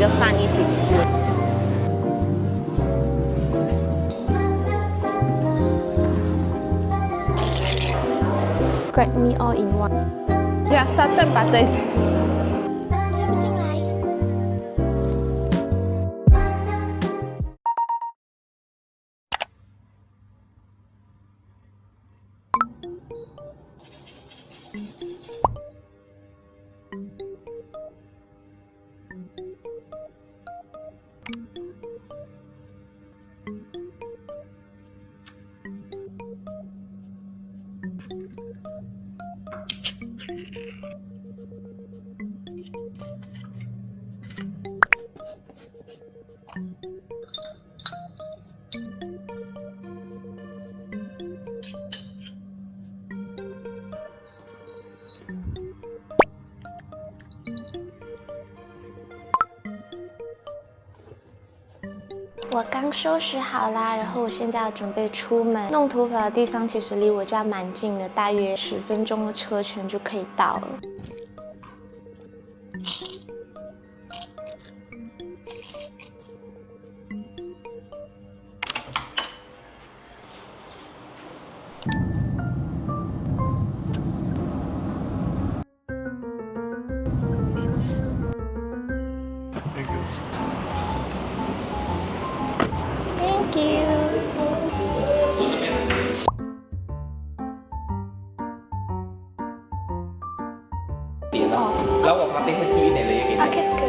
这个饭一起吃。Grab me all in one。呀，salt butter。要不进来？我刚收拾好啦，然后我现在要准备出门。弄头发的地方其实离我家蛮近的，大约10分钟的车程就可以到了。Thank you。點咯，แล้ว我旁邊會燒一點你嘅。OK，可以。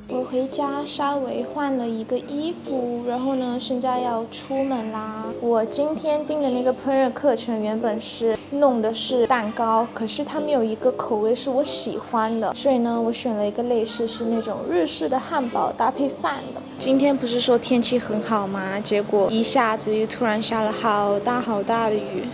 我回家稍微换了一个衣服，然后呢，现在要出门啦。我今天订的那个烹饪课程原本是弄的是蛋糕，可是它没有一个口味是我喜欢的，所以呢，我选了一个类似是那种日式的汉堡搭配饭的。今天不是说天气很好吗？结果一下子又突然下了好大好大的雨。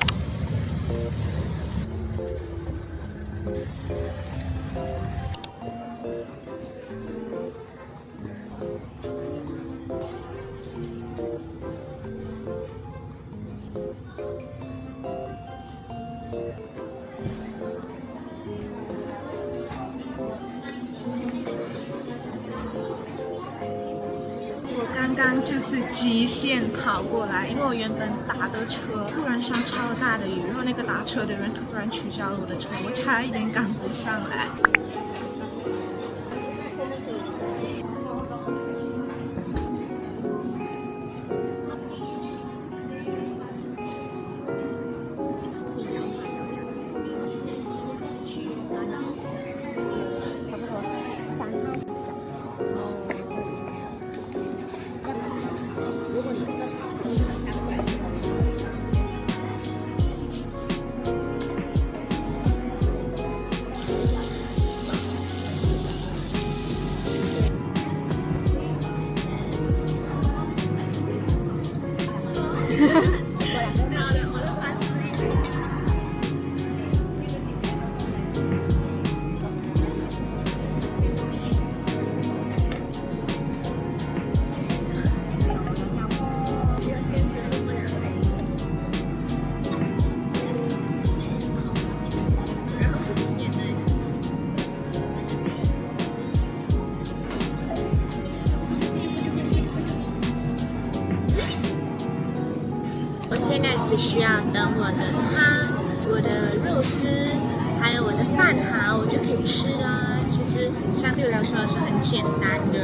我刚刚就是极限跑过来，因为我原本打的车突然下超大的雨，然后那个打车的人突然取消了我的车，我差一点赶不上来。我现在只需要等我的汤、我的肉丝，还有我的饭好，我就可以吃啦。其实相对来说是很简单的。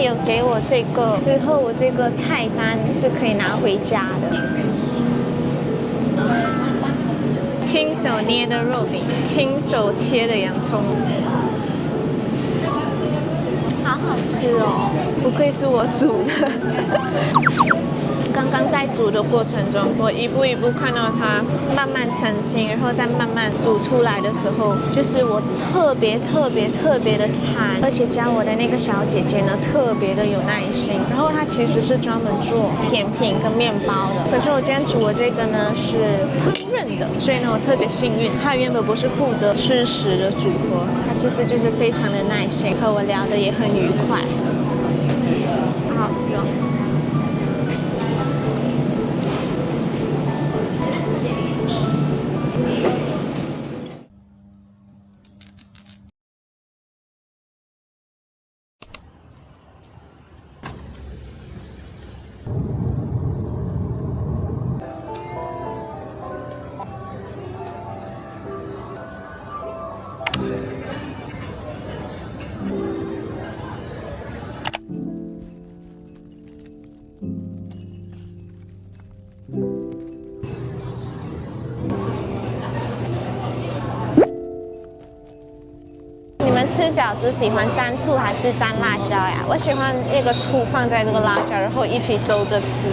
有给我这个之后，我这个菜单是可以拿回家的。亲手捏的肉饼，亲手切的洋葱，好好好吃哦，不愧是我煮的。刚刚在煮的过程中，我一步一步看到它慢慢成型，然后再慢慢煮出来的时候，就是我特别的馋，而且教我的那个小姐姐呢，特别的有耐心。然后她其实是专门做甜品跟面包的，可是我今天煮的这个呢是烹饪的，所以呢我特别幸运。她原本不是负责吃食的组合，她其实就是非常的耐心，和我聊得也很愉快，好好吃哦。你们吃饺子喜欢沾醋还是沾辣椒呀？我喜欢那个醋放在这个辣椒，然后一起粥着吃。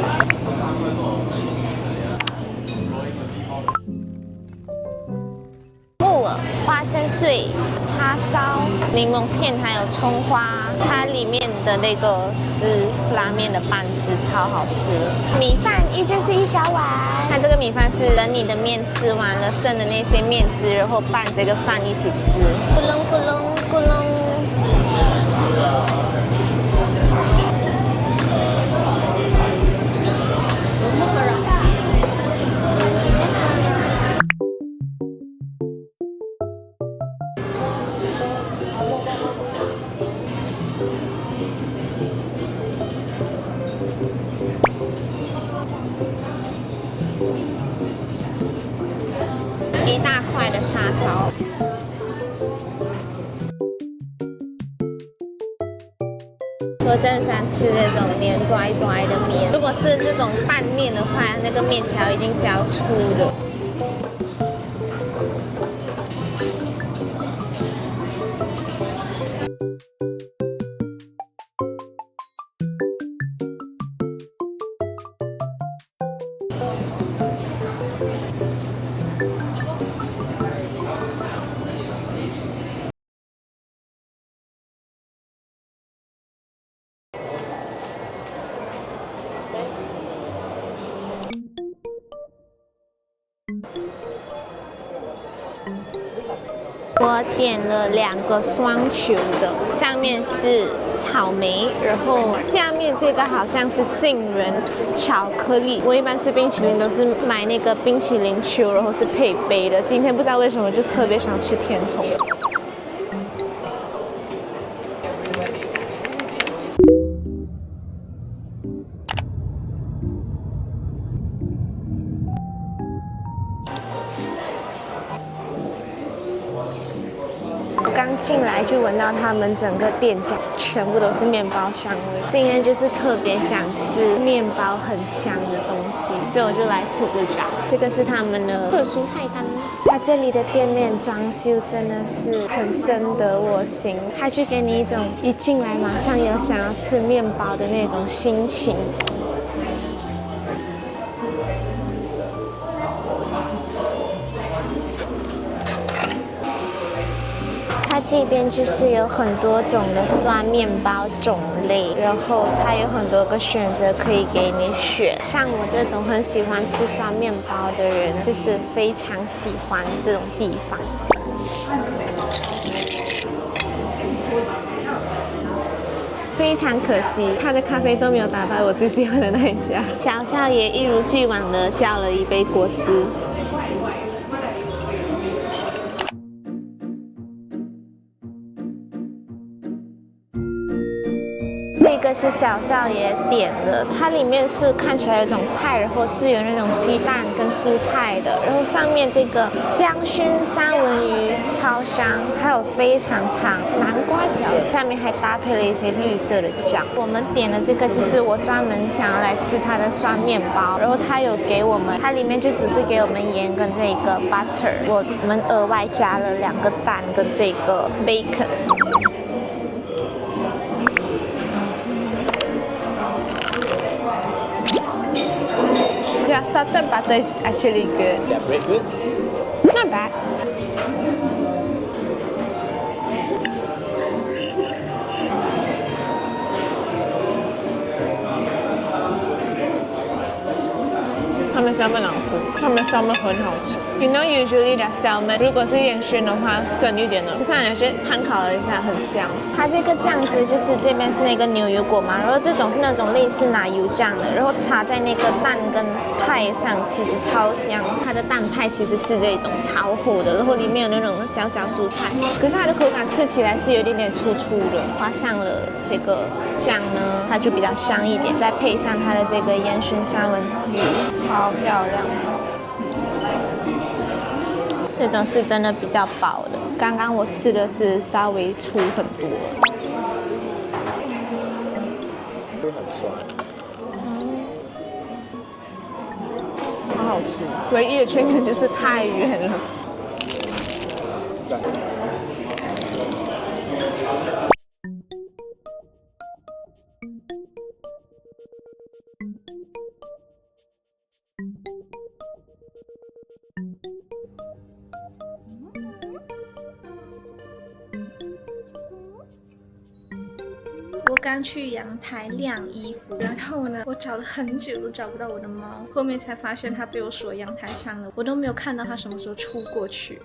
木耳、花生碎、叉烧、柠檬片，还有葱花，它里面的那个汁，拉面的拌汁超好吃。米饭依旧是一小碗，它这个米饭是等你的面吃完了，剩的那些面汁，然后拌这个饭一起吃，咕隆咕隆咕隆。一大块的叉烧，我真的喜欢吃这种黏拽拽的面。如果是这种拌面的话，那个面条一定是要粗的。我点了2个双球的，上面是草莓，然后下面这个好像是杏仁巧克力。我一般吃冰淇淋都是买那个冰淇淋球，然后是配杯的。今天不知道为什么就特别想吃甜筒。刚进来就闻到他们整个店家全部都是面包香味。今天就是特别想吃面包很香的东西，所以我就来吃这家。这个是他们的特殊菜单。它这里的店面装修真的是很深得我心，它就给你一种一进来马上有想要吃面包的那种心情。它这边就是有很多种的酸面包种类，然后它有很多个选择可以给你选。像我这种很喜欢吃酸面包的人，就是非常喜欢这种地方。非常可惜，它的咖啡都没有打败我最喜欢的那一家。小少爷一如既往的叫了一杯果汁。这个是小少爷点的，它里面是看起来有种派，然后是有那种鸡蛋跟蔬菜的，然后上面这个香薰三文鱼超香，还有非常长南瓜条，下面还搭配了一些绿色的酱。我们点的这个就是我专门想要来吃它的酸面包，然后它有给我们，它里面就只是给我们盐跟这个 butter， 我们额外加了2个蛋跟这个 bacon。The salted butter is actually good. That bread good? Not bad.他们 salmon 好吃，他们 salmon 很好吃。You know usually the salmon 如果是烟熏的话，生一点的。可是我觉得参考了一下，很香。它这个酱汁就是这边是那个牛油果嘛，然后这种是那种类似奶油酱的，然后插在那个蛋跟派上，其实超香。它的蛋派其实是这种超厚的，然后里面有那种小小蔬菜，可是它的口感吃起来是有一点点粗粗的。画上了这个酱呢，它就比较香一点，再配上它的这个烟熏三文鱼，超漂亮。这种是真的比较薄的，刚刚我吃的是稍微粗很多。会很酸。好好吃，唯一的缺点就是太远了。我刚去阳台晾衣服，然后呢，我找了很久都找不到我的猫，后面才发现它被我锁阳台上了，我都没有看到它什么时候出过去。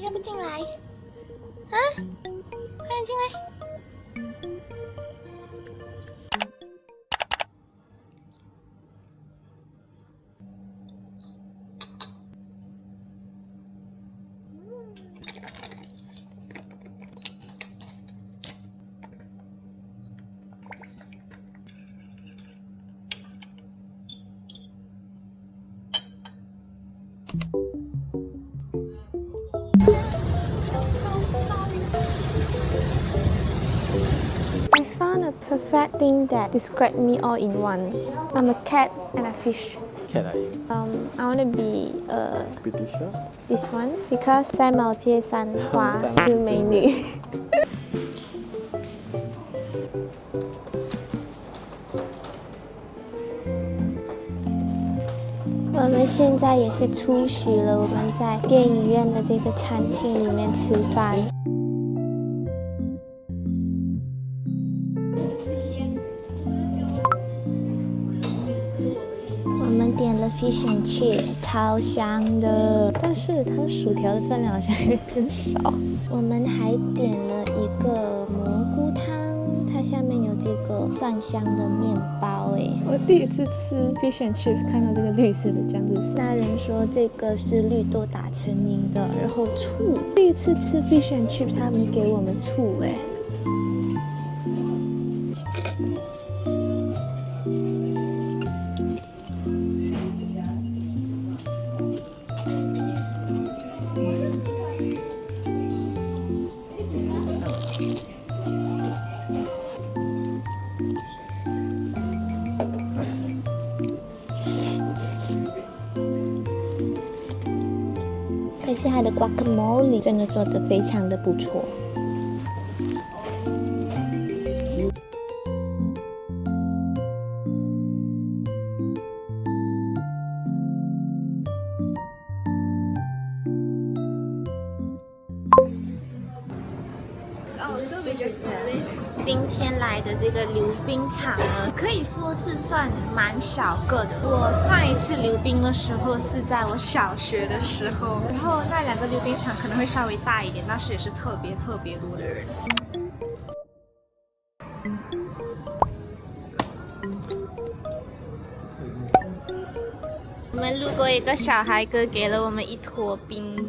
要不进来？啊，快点进来！I found a perfect thing that describes me all in one. I'm a cat and a fish. Can I? I want to be British? this one because 在毛街山花是美女。我们现在也是出席了，我们在电影院的这个餐厅里面吃饭。我们点了 fish and chips， 超香的，但是它薯条的分量好像有点少。我们还点了一个蘑菇汤，它下面有这个蒜香的面包，哎，我第一次吃 fish and chips， 看到这个绿色的酱汁色。那人说这个是绿豆打成泥的，然后醋，第一次吃 fish and chips， 他们给我们醋，哎。但是它的 guacamole 真的做得非常的不错。今天来的这个溜冰场呢，可以说是算蛮小个的。我上一次溜冰的时候是在我小学的时候，然后那两个溜冰场可能会稍微大一点，但是也是特别多的人。我们路过一个小孩哥，给了我们一坨冰。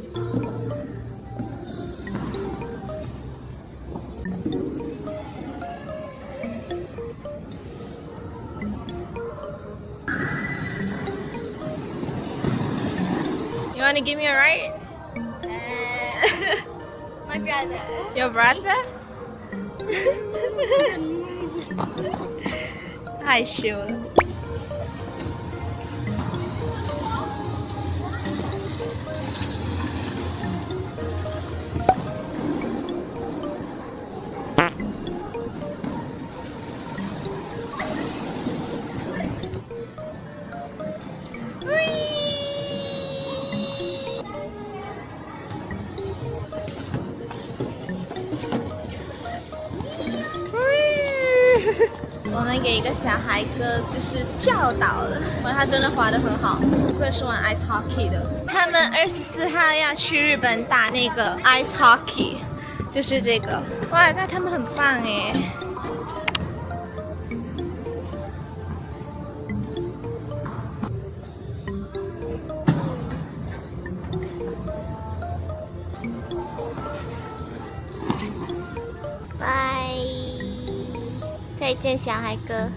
You want to give me a ride? My brother. Your brother? 害羞了。我们给一个小孩哥就是教导了，哇，他真的滑得很好，不愧是玩 ice hockey 的。他们24号要去日本打那个 ice hockey， 就是这个，哇，那他们很棒哎。拜，再见，小孩哥。